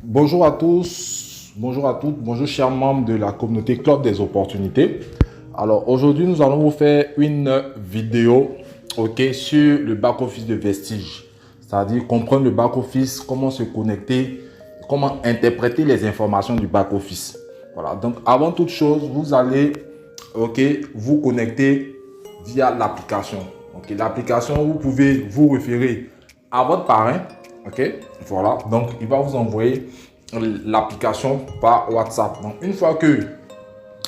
Bonjour à tous, bonjour à toutes, bonjour chers membres de la communauté Club des opportunités. Alors aujourd'hui, nous allons vous faire une vidéo sur le back-office de Vestige. C'est-à-dire comprendre le back-office, comment se connecter, comment interpréter les informations du back-office. Voilà, donc avant toute chose, vous allez vous connecter via l'application. L'application, vous pouvez vous référer à votre parrain. Voilà, donc il va vous envoyer l'application par WhatsApp. Donc une fois que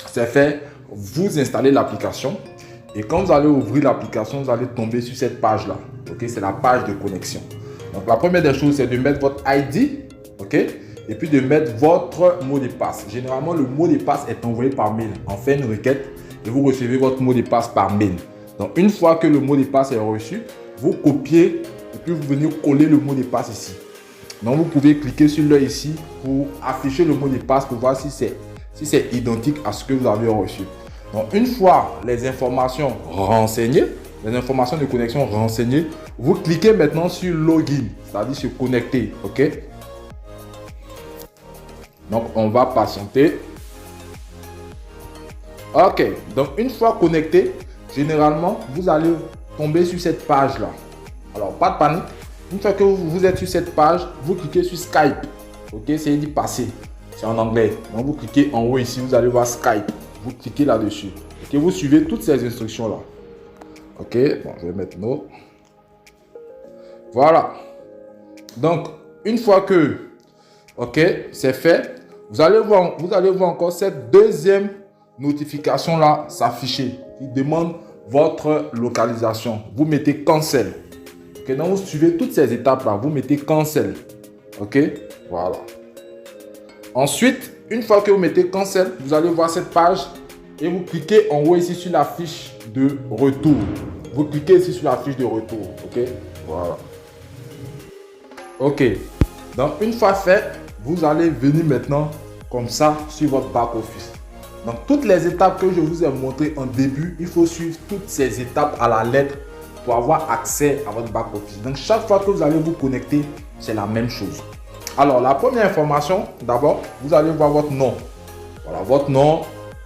c'est fait, vous installez l'application et quand vous allez ouvrir l'application, vous allez tomber sur cette page là. C'est la page de connexion. Donc la première des choses, c'est de mettre votre ID, et puis de mettre votre mot de passe. Généralement, le mot de passe est envoyé par mail. On fait une requête et vous recevez votre mot de passe par mail. Donc une fois que le mot de passe est reçu, vous copiez et puis vous venez coller le mot de passe ici. Donc vous pouvez cliquer sur l'œil ici pour afficher le mot de passe pour voir si c'est identique à ce que vous avez reçu. Donc une fois les informations renseignées, les informations de connexion renseignées, vous cliquez maintenant sur login, c'est-à-dire se connecter. Donc on va patienter. Donc une fois connecté, généralement vous allez tomber sur cette page là. Alors pas de panique, une fois que vous êtes sur cette page, vous cliquez sur Skype. C'est d'y passer, c'est en anglais. Donc vous cliquez en haut ici, vous allez voir Skype. Vous cliquez là-dessus. Vous suivez toutes ces instructions là. Bon, je vais mettre no. Voilà. Donc une fois que c'est fait, vous allez voir encore cette deuxième notification là s'afficher. Il demande votre localisation. Vous mettez cancel. Donc vous suivez toutes ces étapes là. Vous mettez cancel. Voilà. Ensuite, une fois que vous mettez cancel, vous allez voir cette page et vous cliquez en haut ici sur la fiche de retour. Vous cliquez ici sur la fiche de retour. Voilà. Donc une fois fait, vous allez venir maintenant comme ça sur votre back office. Donc toutes les étapes que je vous ai montrées en début, il faut suivre toutes ces étapes à la lettre pour avoir accès à votre back office. Donc chaque fois que vous allez vous connecter, c'est la même chose. Alors la première information, d'abord, vous allez voir votre nom. Voilà, votre nom,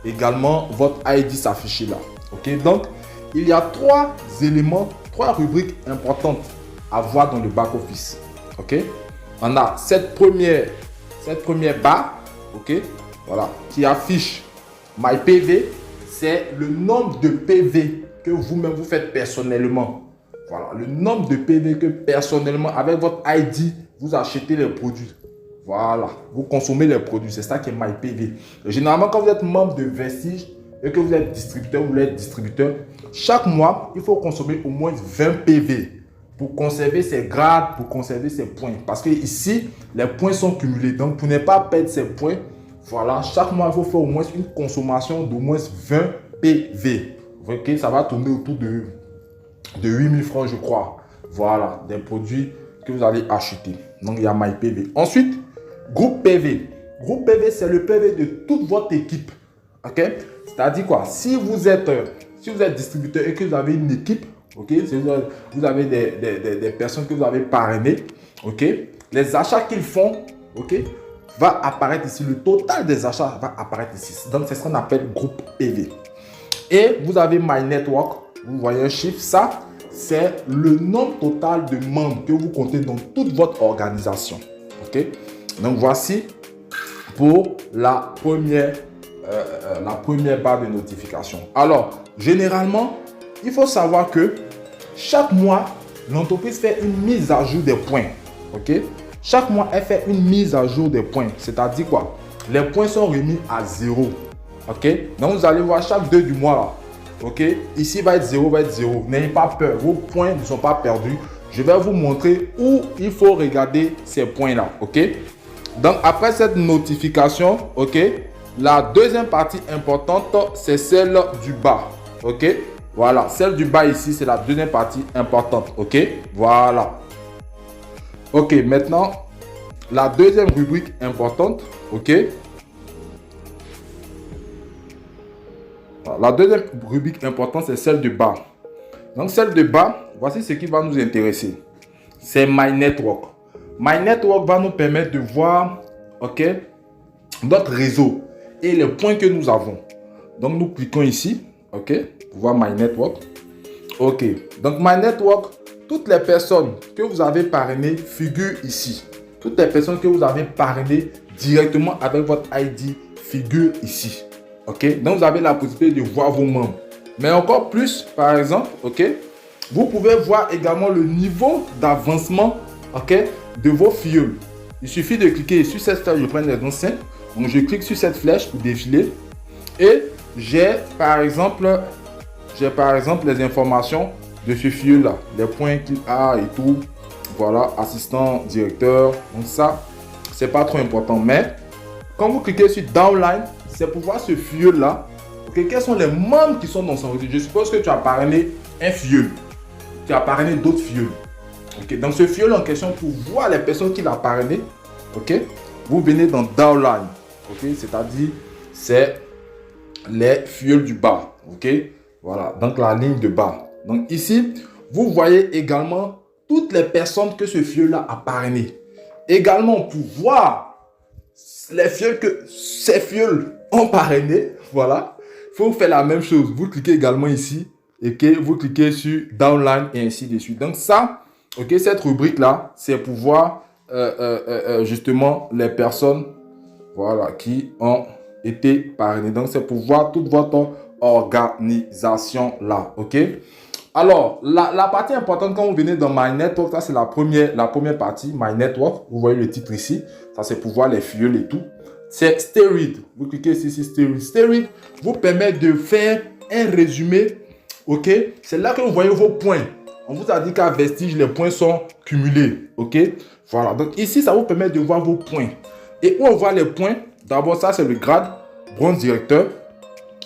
également votre ID s'affiche là. Donc il y a trois éléments, trois rubriques importantes à voir dans le back office. On a cette première barre, voilà, qui affiche My PV, c'est le nombre de PV que vous-même vous faites personnellement. Voilà, le nombre de PV que personnellement, avec votre ID, vous achetez les produits. Voilà, vous consommez les produits. C'est ça qui est MyPV. Généralement, quand vous êtes membre de Vestige et que vous êtes distributeur, chaque mois, il faut consommer au moins 20 PV pour conserver ses grades, pour conserver ses points. Parce que ici, les points sont cumulés. Donc, pour ne pas perdre ces points, voilà, chaque mois, il faut faire au moins une consommation d'au moins 20 PV. Ça va tourner autour de 8000 francs, je crois. Voilà, des produits que vous allez acheter. Donc, il y a MyPV. Ensuite, groupe PV. Groupe PV, c'est le PV de toute votre équipe. C'est-à-dire quoi? Si vous êtes distributeur et que vous avez une équipe, si vous avez des personnes que vous avez parrainées, les achats qu'ils font, va apparaître ici. Le total des achats va apparaître ici. Donc, c'est ce qu'on appelle groupe PV. Et vous avez My Network. Vous voyez un chiffre. Ça, c'est le nombre total de membres que vous comptez dans toute votre organisation. Donc, voici pour la première barre de notification. Alors, généralement, il faut savoir que chaque mois, l'entreprise fait une mise à jour des points. Chaque mois, elle fait une mise à jour des points. C'est-à-dire quoi? Les points sont remis à 0. Donc, vous allez voir chaque 2 du mois là. Ici va être 0, va être 0. N'ayez pas peur. Vos points ne sont pas perdus. Je vais vous montrer où il faut regarder ces points là. Donc, après cette notification, la deuxième partie importante, c'est celle du bas. Voilà, celle du bas ici, c'est la deuxième partie importante. Voilà. Maintenant, la deuxième rubrique importante, la deuxième rubrique importante, c'est celle de bas. Donc, celle de bas, voici ce qui va nous intéresser. C'est My Network. My Network va nous permettre de voir ok, notre réseau et les points que nous avons. Donc, nous cliquons ici, ok, pour voir My Network. Ok, donc My Network, toutes les personnes que vous avez parrainées figurent ici. Toutes les personnes que vous avez parrainées directement avec votre ID figurent ici. Ok, donc vous avez la possibilité de voir vos membres. Mais encore plus, par exemple, ok, vous pouvez voir également le niveau d'avancement, ok, de vos filleuls. Il suffit de cliquer sur cette flèche, je prends les anciens. Donc je clique sur cette flèche pour défiler et j'ai par exemple les informations de ce filleul là, les points qu'il a et tout. Voilà, assistant, directeur. Donc ça, c'est pas trop important. Mais quand vous cliquez sur Downline, c'est pour voir ce filleul là. Ok, quels sont les membres qui sont dans son réseau? Je suppose que tu as parrainé un filleul. Tu as parrainé d'autres filleuls. Ok, dans ce filleul en question, pour voir les personnes qu'il a parrainées, ok, vous venez dans Downline. Ok, c'est-à-dire c'est les filleuls du bas. Ok, voilà, donc la ligne de bas. Donc ici, vous voyez également toutes les personnes que ce filleul-là a parrainées. Également, pour voir les filleuls que ces filleuls ont parrainé, voilà, il faut faire la même chose. Vous cliquez également ici et que vous cliquez sur Downline et ainsi de suite. Donc ça, ok, cette rubrique-là, c'est pour voir justement les personnes, voilà, qui ont été parrainées. Donc c'est pour voir toute votre organisation là, ok. Alors, la partie importante quand vous venez dans My Network, ça c'est la première partie, My Network. Vous voyez le titre ici. Ça c'est pour voir les filleuls et tout. C'est Steroid. Vous cliquez ici sur Steroid. Steroid vous permet de faire un résumé. Ok. C'est là que vous voyez vos points. On vous a dit qu'à Vestige, les points sont cumulés. Ok. Voilà. Donc ici, ça vous permet de voir vos points. Et où on voit les points, d'abord ça c'est le grade, bronze directeur.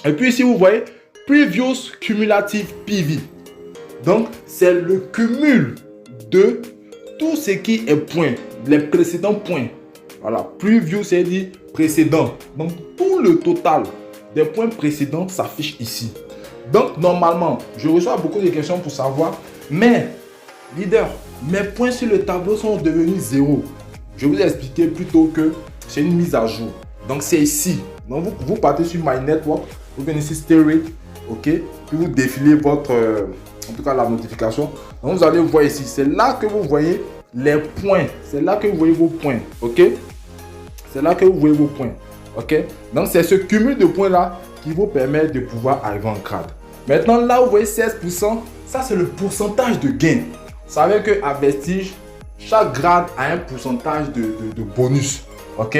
Et puis ici, vous voyez Previous Cumulative PV. Donc, c'est le cumul de tout ce qui est point, les précédents points. Voilà, preview, c'est dit précédent. Donc, tout le total des points précédents s'affiche ici. Donc, normalement, je reçois beaucoup de questions pour savoir, mais, leader, mes points sur le tableau sont devenus 0. Je vous ai expliqué plutôt que c'est une mise à jour. Donc, c'est ici. Donc, vous partez sur My Network, vous venez ici, Steroid, ok, puis vous défilez votre... en tout cas la notification. Donc vous allez voir ici, c'est là que vous voyez les points, c'est là que vous voyez vos points, ok, c'est là que vous voyez vos points, ok. Donc c'est ce cumul de points là qui vous permet de pouvoir arriver en grade. Maintenant là vous voyez 16%, ça c'est le pourcentage de gain. Vous savez que à Vestige, chaque grade a un pourcentage de bonus, ok.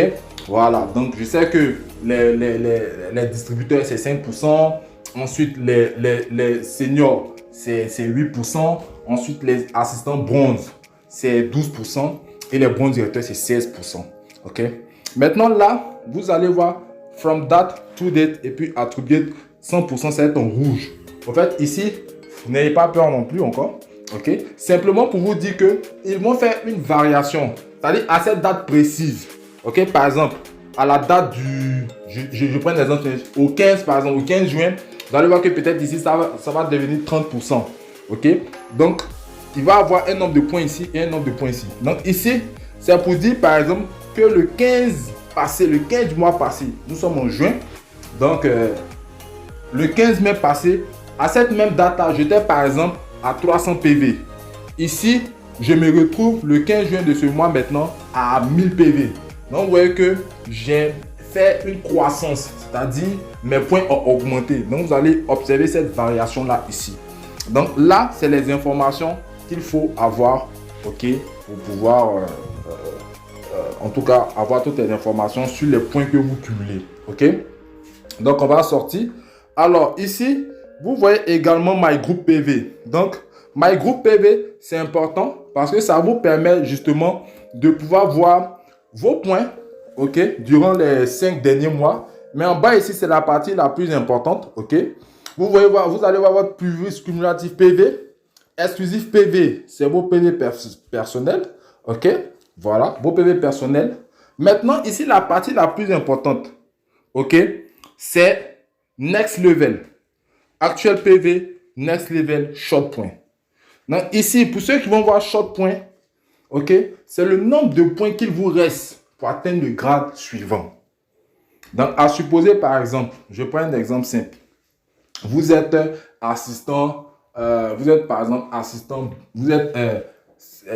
Voilà, donc je sais que les distributeurs c'est 5%, ensuite les seniors c'est 8%. Ensuite, les assistants bronze, c'est 12%. Et les bronze directeurs, c'est 16%. OK? Maintenant, là, vous allez voir From Date to Date et puis Attribute 100%, ça va être en rouge. En fait, ici, vous n'ayez pas peur non plus encore. OK? Simplement pour vous dire qu'ils vont faire une variation. C'est-à-dire à cette date précise. OK? Par exemple, à la date du... Je prends l'exemple au 15, par exemple, au 15 juin. Vous allez voir que peut-être ici, ça va devenir 30%. OK? Donc, il va avoir un nombre de points ici et un nombre de points ici. Donc, ici, c'est pour dire, par exemple, que le 15 passé, le 15 du mois passé, nous sommes en juin. Donc, le 15 mai passé, à cette même date-là, j'étais, par exemple, à 300 PV. Ici, je me retrouve le 15 juin de ce mois maintenant à 1000 PV. Donc, vous voyez que j'ai fait une croissance. C'est-à-dire, mes points ont augmenté. Donc, vous allez observer cette variation-là ici. Donc, là, c'est les informations qu'il faut avoir, ok, pour pouvoir, en tout cas, avoir toutes les informations sur les points que vous cumulez, ok. Donc, on va sortir. Alors, ici, vous voyez également My Group PV. Donc, My Group PV, c'est important parce que ça vous permet justement de pouvoir voir vos points, ok, durant les 5 derniers mois. Mais en bas ici, c'est la partie la plus importante, ok. Vous allez voir votre previous cumulative PV. Exclusif PV, c'est vos PV personnels, ok. Voilà, vos PV personnels. Maintenant, ici, la partie la plus importante, ok, c'est Next Level. Actuel PV, Next Level, Short Point. Donc ici, pour ceux qui vont voir Short Point, ok, c'est le nombre de points qu'il vous reste pour atteindre le grade suivant. Donc, à supposer par exemple, je prends un exemple simple. Vous êtes assistant, vous êtes par exemple assistant, vous êtes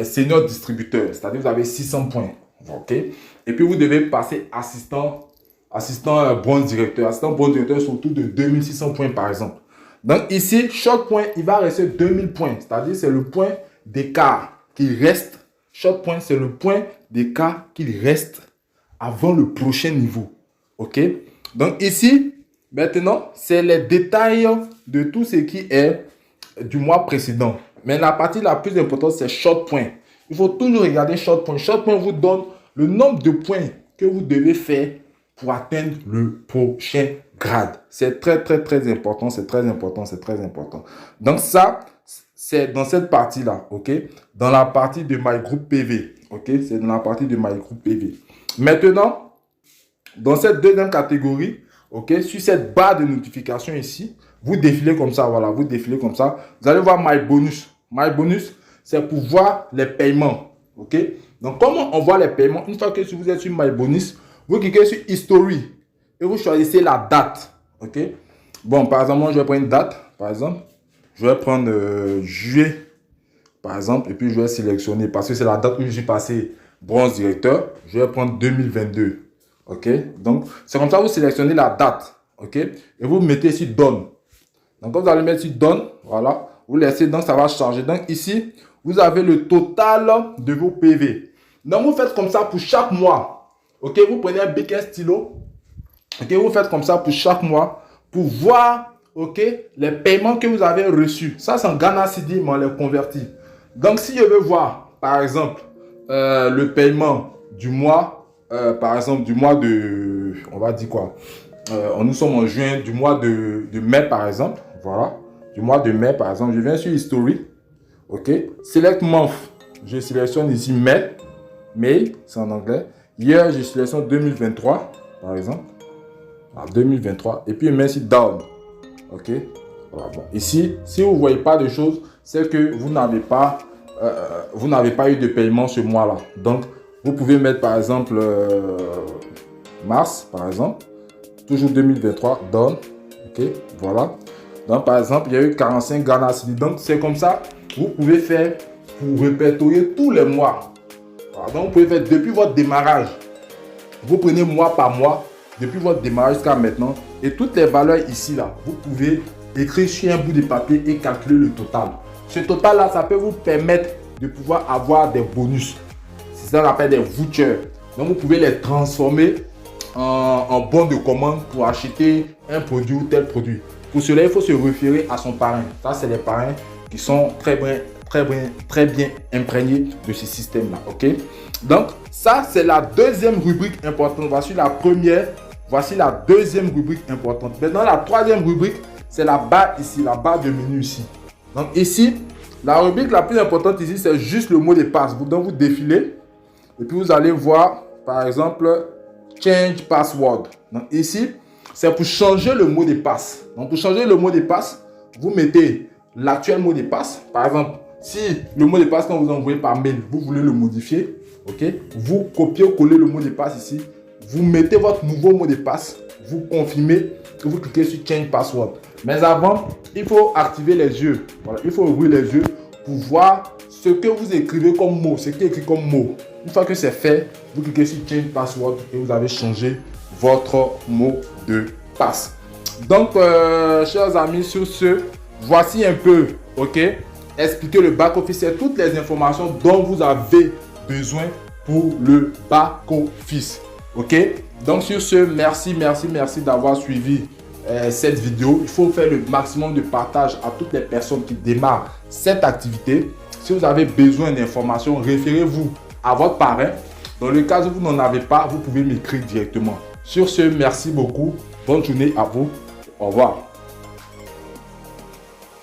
senior distributeur, c'est-à-dire vous avez 600 points. Ok? Et puis vous devez passer assistant bronze directeur. Assistant bronze directeur sur autour de 2600 points par exemple. Donc ici, chaque point, il va rester 2000 points. C'est-à-dire c'est le point d'écart qui reste. Chaque point, c'est le point d'écart qu'il reste avant le prochain niveau. Ok? Donc ici, maintenant, c'est les détails de tout ce qui est du mois précédent. Mais la partie la plus importante, c'est short point. Il faut toujours regarder short point. Short point vous donne le nombre de points que vous devez faire pour atteindre le prochain grade. C'est très, très, très important. C'est très important. C'est très important. Donc ça, c'est dans cette partie-là. OK? Dans la partie de My Group PV. OK? C'est dans la partie de My Group PV. Maintenant, dans cette deuxième catégorie, OK, sur cette barre de notification ici, vous défilez comme ça, voilà, vous défilez comme ça. Vous allez voir My Bonus. My Bonus, c'est pour voir les paiements. OK? Donc, comment on voit les paiements? Une fois que vous êtes sur My Bonus, vous cliquez sur History et vous choisissez la date. OK? Bon, par exemple, moi, je vais prendre une date. Par exemple, je vais prendre juillet, par exemple, et puis je vais sélectionner parce que c'est la date où je suis passé bronze directeur. Je vais prendre 2022. OK? Donc, c'est comme ça que vous sélectionnez la date. OK? Et vous mettez sur Done. Donc, quand vous allez mettre sur Done, voilà, vous laissez, donc ça va charger. Donc, ici, vous avez le total de vos PV. Donc, vous faites comme ça pour chaque mois. OK? Vous prenez un bic, un stylo. OK? Vous faites comme ça pour chaque mois pour voir, OK, les paiements que vous avez reçus. Ça, c'est en Ghana Cedi, mais on les convertit. Donc, si je veux voir, par exemple, le paiement du mois, par exemple, du mois de, on va dire quoi, nous sommes en juin, du mois de mai, par exemple. Voilà, du mois de mai, par exemple. Je viens sur History. OK. Select Month. Je sélectionne ici mai. Mai, c'est en anglais. Hier, je sélectionne 2023, par exemple. 2023. Et puis, je mets ici Down. OK. Voilà, bon. Ici, si vous ne voyez pas de choses, c'est que vous n'avez pas eu de paiement ce mois-là. Donc, vous pouvez mettre, par exemple, mars, par exemple. Toujours 2023, Down. OK. Voilà. Donc, par exemple, il y a eu 45 Ghana Cedi. Donc, c'est comme ça, vous pouvez faire pour répertorier tous les mois. Voilà. Donc, vous pouvez faire depuis votre démarrage. Vous prenez mois par mois, depuis votre démarrage jusqu'à maintenant. Et toutes les valeurs ici, là, vous pouvez écrire sur un bout de papier et calculer le total. Ce total-là, ça peut vous permettre de pouvoir avoir des bonus. C'est ça qu'on appelle des vouchers. Donc, vous pouvez les transformer en bon de commande pour acheter un produit ou tel produit. Pour cela, il faut se référer à son parrain. Ça, c'est les parrains qui sont très bien imprégnés de ce système-là. OK? Donc, ça, c'est la deuxième rubrique importante. Voici la première. Voici la deuxième rubrique importante. Maintenant, la troisième rubrique, c'est la barre ici, la barre de menu ici. Donc, ici, la rubrique la plus importante ici, c'est juste le mot de passe. Donc, vous défilez et puis vous allez voir, par exemple, Change Password. Donc, ici, c'est pour changer le mot de passe. Donc, pour changer le mot de passe, vous mettez l'actuel mot de passe. Par exemple, si le mot de passe qu'on vous envoie par mail, vous voulez le modifier, ok, vous copiez-collez le mot de passe ici. Vous mettez votre nouveau mot de passe, vous confirmez et vous cliquez sur Change Password. Mais avant, il faut activer les yeux. Voilà, il faut ouvrir les yeux pour voir ce que vous écrivez comme mot, ce qui est écrit comme mot. Une fois que c'est fait, vous cliquez sur Change Password et vous avez changé votre mot de passe. Donc, chers amis, sur ce, voici un peu, ok, expliquer le back-office et toutes les informations dont vous avez besoin pour le back-office. Ok, donc sur ce, merci d'avoir suivi cette vidéo. Il faut faire le maximum de partage à toutes les personnes qui démarrent cette activité. Si vous avez besoin d'informations, référez-vous à votre parrain. Dans le cas où vous n'en avez pas, vous pouvez m'écrire directement. Sur ce, merci beaucoup. Bonne journée à vous. Au revoir.